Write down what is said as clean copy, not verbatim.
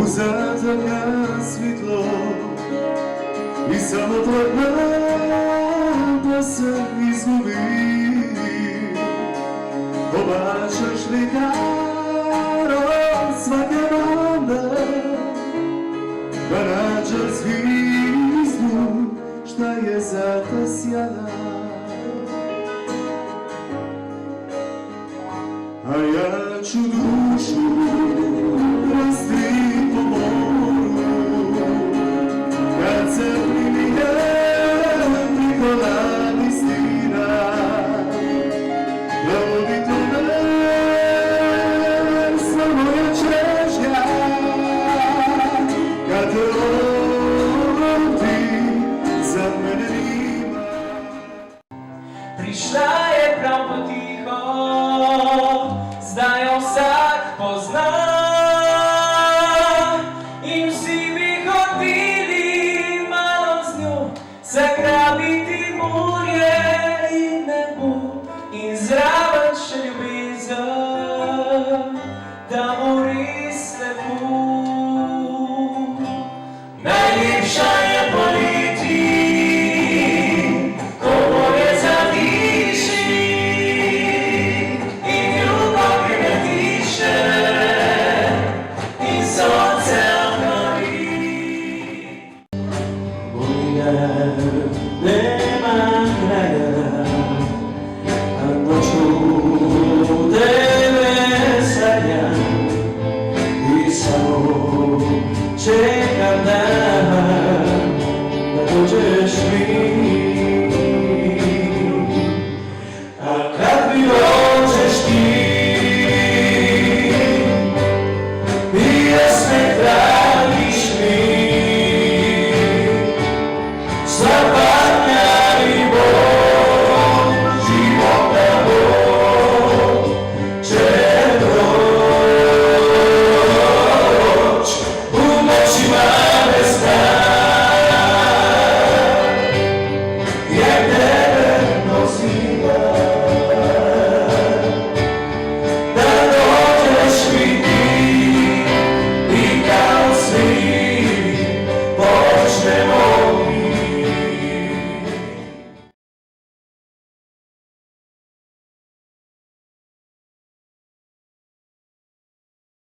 Uzadanja svjetlo i samo tvoj dan da se izgubi. Obačaš litarom svake ronde da nađe zvizdu šta je za te sjada. A ja ću dušu rasti po moru kad se primijem Nikola Listina. Lovito me sa moja čežnja kad te ovdje za mene nima. Prišla je prav potiho, zdaj jo vsak pozna. In vsi bi hoteli malo z njo zagrabiti morje in nebo in zraven še ljubezen, da mu